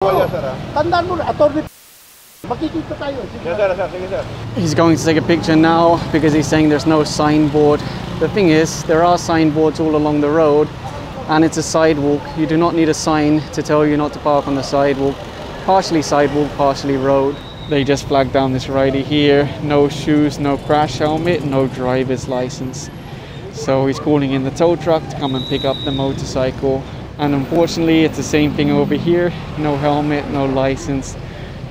He's going to take a picture now because he's saying there's no signboard. The thing is, there are signboards all along the road and it's a sidewalk. You do not need a sign to tell you not to park on the sidewalk. Partially sidewalk, partially road. They just flagged down this rider here. No shoes, no crash helmet, no driver's license. So he's calling in the tow truck to come and pick up the motorcycle. And unfortunately, it's the same thing over here. No helmet, no license.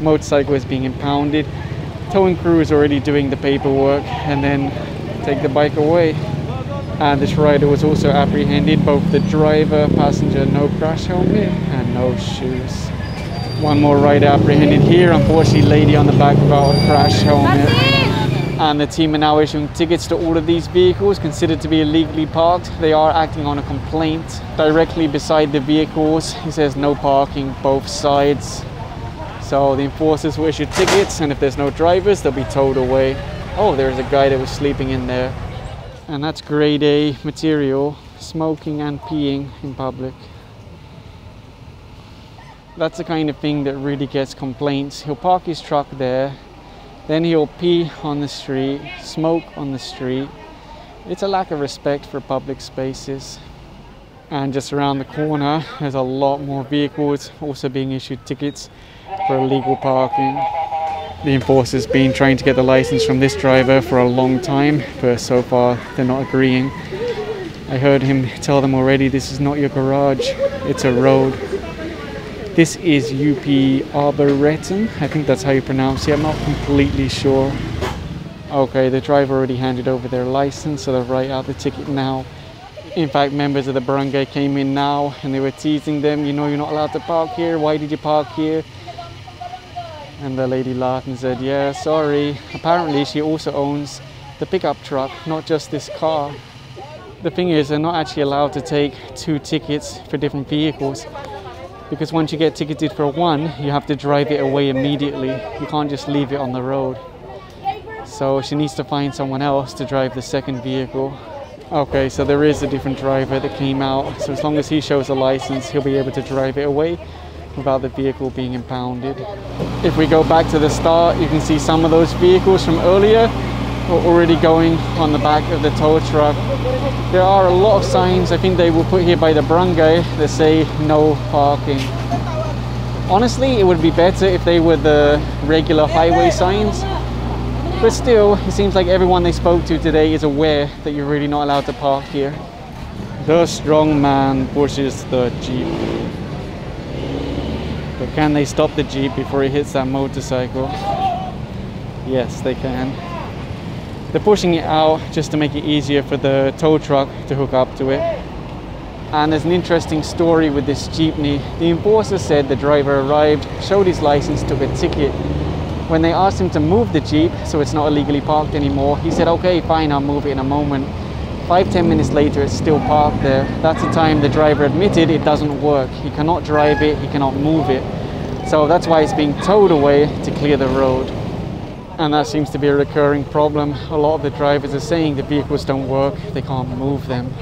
Motorcycle is being impounded. Towing crew is already doing the paperwork and then take the bike away. And this rider was also apprehended, both the driver, passenger, no crash helmet and no shoes. One more rider apprehended here, unfortunately lady on the back without a crash helmet. And the team are now issuing tickets to all of these vehicles considered to be illegally parked. They are acting on a complaint directly beside the vehicles. He says no parking both sides. So the enforcers will issue tickets, and if there's no drivers, they'll be towed away. Oh, there's a guy that was sleeping in there. And that's grade A material, smoking and peeing in public. That's the kind of thing that really gets complaints. He'll park his truck there, then he'll pee on the street, smoke on the street. It's a lack of respect for public spaces. And just around the corner, there's a lot more vehicles also being issued tickets for illegal parking. The enforcer's been trying to get the license from this driver for a long time, but so far they're not agreeing. I heard him tell them already, this is not your garage, it's a road. This is UP Arboretum, I think that's how you pronounce it, I'm not completely sure. Okay, the driver already handed over their license, so they'll write out the ticket now. In fact, members of the barangay came in now and they were teasing them, you know you're not allowed to park here, why did you park here? And the lady laughed and said, yeah, sorry. Apparently she also owns the pickup truck, not just this car. The thing is, they're not actually allowed to take 2 tickets for different vehicles, because once you get ticketed for one, you have to drive it away immediately. You can't just leave it on the road. So she needs to find someone else to drive the second vehicle. Okay, so there is a different driver that came out, so as long as he shows a license, he'll be able to drive it away without the vehicle being impounded. If we go back to the start, you can see some of those vehicles from earlier are already going on the back of the tow truck. There are a lot of signs, I think they will put here by the barangay, that say no parking. Honestly, it would be better if they were the regular highway signs, but still, it seems like everyone they spoke to today is aware that you're really not allowed to park here. The strong man pushes the Jeep. But can they stop the Jeep before it hits that motorcycle? Yes, they can. They're pushing it out just to make it easier for the tow truck to hook up to it. And there's an interesting story with this jeepney. The enforcer said the driver arrived, showed his license, took a ticket. When they asked him to move the Jeep so it's not illegally parked anymore, he said, okay, fine, I'll move it in a moment. 5-10 minutes later, it's still parked there. That's the time the driver admitted it doesn't work. He cannot drive it, he cannot move it. So that's why it's being towed away to clear the road. And that seems to be a recurring problem. A lot of the drivers are saying the vehicles don't work, they can't move them.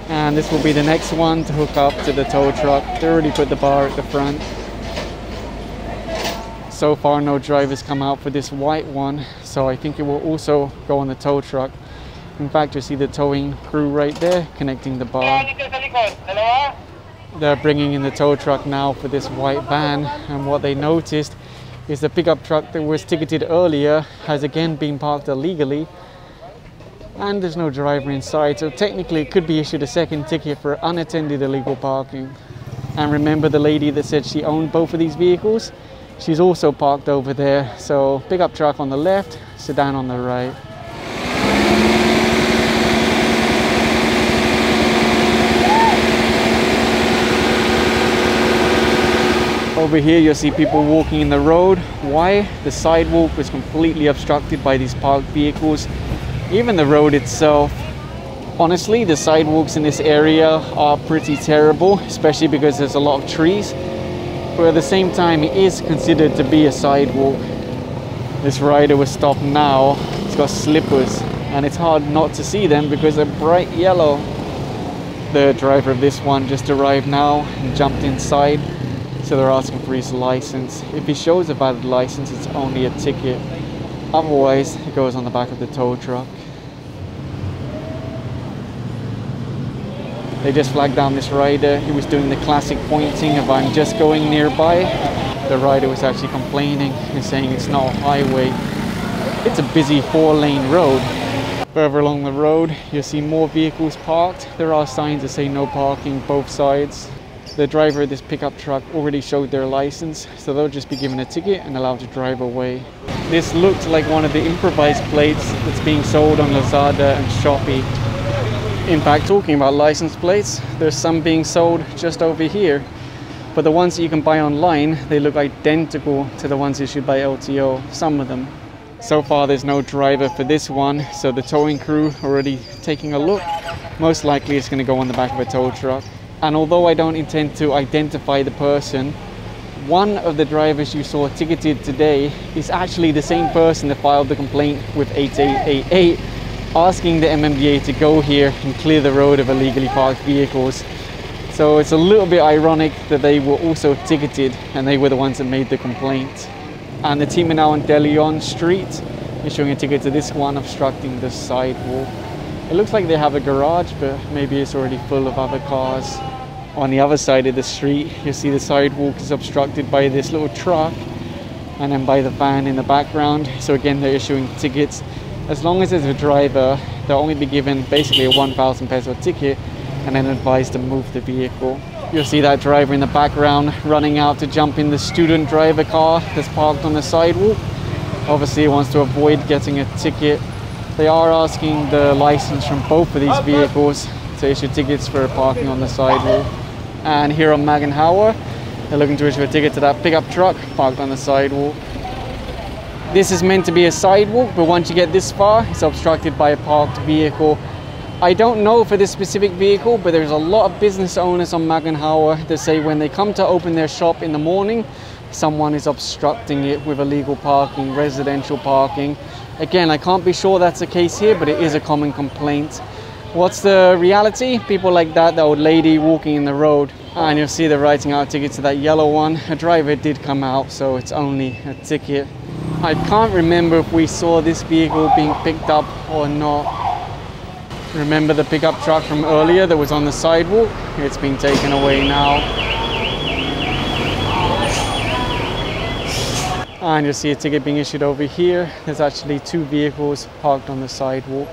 And this will be the next one to hook up to the tow truck. They already put the bar at the front. So far no drivers come out for this white one, so I think it will also go on the tow truck. In fact, you see the towing crew right there connecting the bar. They're bringing in the tow truck now for this white van, and what they noticed is the pickup truck that was ticketed earlier has again been parked illegally, and there's no driver inside, so technically it could be issued a second ticket for unattended illegal parking. And remember the lady that said she owned both of these vehicles? She's also parked over there, so pickup truck on the left, sedan on the right. Over here you'll see people walking in the road. Why? The sidewalk was completely obstructed by these parked vehicles. Even the road itself. Honestly, the sidewalks in this area are pretty terrible, especially because there's a lot of trees. But at the same time, it is considered to be a sidewalk. This rider was stopped now. He's got slippers. and it's hard not to see them because they're bright yellow. The driver of this one just arrived now and jumped inside, so they're asking for his license. If he shows a valid license, it's only a ticket. Otherwise, it goes on the back of the tow truck. They just flagged down this rider. He was doing the classic pointing of "I'm just going nearby." The rider was actually complaining and saying it's not a highway. It's a busy 4-lane road. Further along the road, you'll see more vehicles parked. There are signs that say no parking both sides. The driver of this pickup truck already showed their license, so they'll just be given a ticket and allowed to drive away. This looks like one of the improvised plates that's being sold on Lazada and Shopee. In fact, talking about license plates, there's some being sold just over here. But the ones that you can buy online, they look identical to the ones issued by LTO, some of them. So far there's no driver for this one, so the towing crew are already taking a look. Most likely it's going to go on the back of a tow truck. And although I don't intend to identify the person, one of the drivers you saw ticketed today is actually the same person that filed the complaint with 8888, asking the MMDA to go here and clear the road of illegally parked vehicles. So it's a little bit ironic that they were also ticketed and they were the ones that made the complaint. And the team are now on De Leon Street, issuing a ticket to this one obstructing the sidewalk. It looks like they have a garage, but maybe it's already full of other cars. On the other side of the street, you see the sidewalk is obstructed by this little truck and then by the van in the background. So again, they're issuing tickets. As long as there's a driver, they'll only be given basically a 1,000 peso ticket and then advised to move the vehicle. You'll see that driver in the background running out to jump in the student driver car that's parked on the sidewalk. Obviously he wants to avoid getting a ticket. They are asking the license from both of these vehicles to issue tickets for parking on the sidewalk. And here on Maganhawa, they're looking to issue a ticket to that pickup truck parked on the sidewalk. This is meant to be a sidewalk, but once you get this far, it's obstructed by a parked vehicle. I don't know for this specific vehicle, but there's a lot of business owners on Maganhawa that say when they come to open their shop in the morning, someone is obstructing it with illegal parking, residential parking. Again, I can't be sure that's the case here, but it is a common complaint. What's the reality? People like that, the old lady walking in the road, and you'll see they're writing out tickets to that yellow one. A driver did come out, so it's only a ticket. I can't remember if we saw this vehicle being picked up or not. Remember the pickup truck from earlier that was on the sidewalk? It's been taken away now. And you'll see a ticket being issued over here. There's actually 2 vehicles parked on the sidewalk.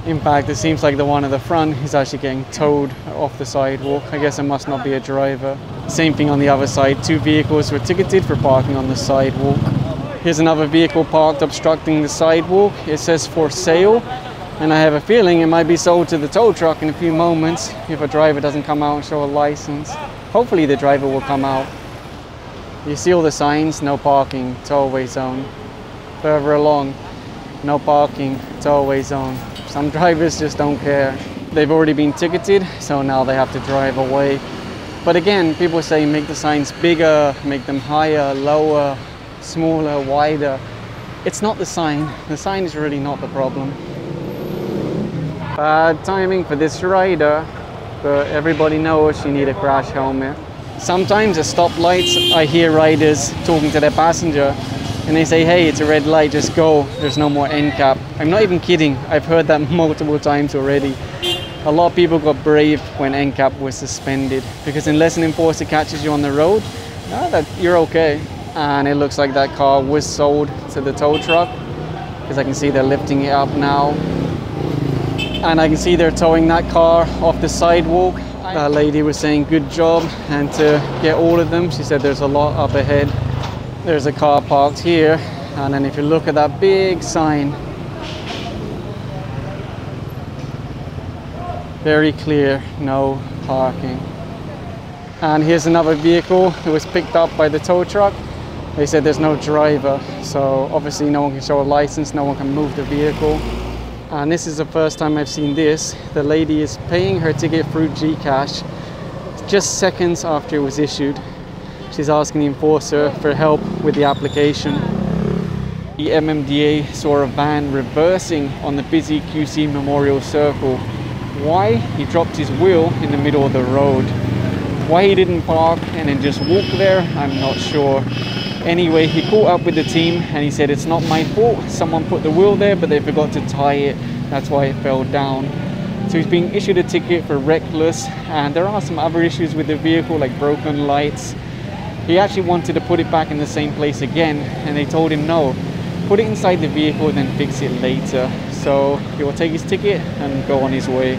In fact, it seems like the one at the front is actually getting towed off the sidewalk. I guess it must not be a driver. Same thing on the other side. 2 vehicles were ticketed for parking on the sidewalk. Here's another vehicle parked obstructing the sidewalk. It says for sale. And I have a feeling it might be sold to the tow truck in a few moments if a driver doesn't come out and show a license. Hopefully the driver will come out. You see all the signs, no parking, tow-away zone. Further along, no parking, tow-away zone. Some drivers just don't care. They've already been ticketed, so now they have to drive away. But again, people say make the signs bigger, make them higher, lower, smaller, wider. It's not the sign. The sign is really not the problem. Bad timing for this rider, but everybody knows you need a crash helmet. Sometimes at stoplights, I hear riders talking to their passenger and they say, hey, it's a red light, just go. There's no more end cap. I'm not even kidding. I've heard that multiple times already. A lot of people got brave when end cap was suspended because unless an enforcer catches you on the road, you're okay. And it looks like that car was sold to the tow truck because I can see they're lifting it up now. And I can see they're towing that car off the sidewalk. That lady was saying good job, and to get all of them, she said there's a lot up ahead. There's a car parked here, and then if you look at that big sign, very clear, no parking. And here's another vehicle that was picked up by the tow truck. They said there's no driver, so obviously no one can show a license, no one can move the vehicle. And this is the first time I've seen this. The lady is paying her ticket through GCash just seconds after it was issued. She's asking the enforcer for help with the application. The MMDA saw a van reversing on the busy QC Memorial Circle. Why? He dropped his wheel in the middle of the road. Why he didn't park and then just walk there, I'm not sure. Anyway, he caught up with the team and he said, it's not my fault. Someone put the wheel there, but they forgot to tie it. That's why it fell down. So he's being issued a ticket for reckless, and there are some other issues with the vehicle, like broken lights. He actually wanted to put it back in the same place again, and they told him no, put it inside the vehicle and then fix it later. So he will take his ticket and go on his way.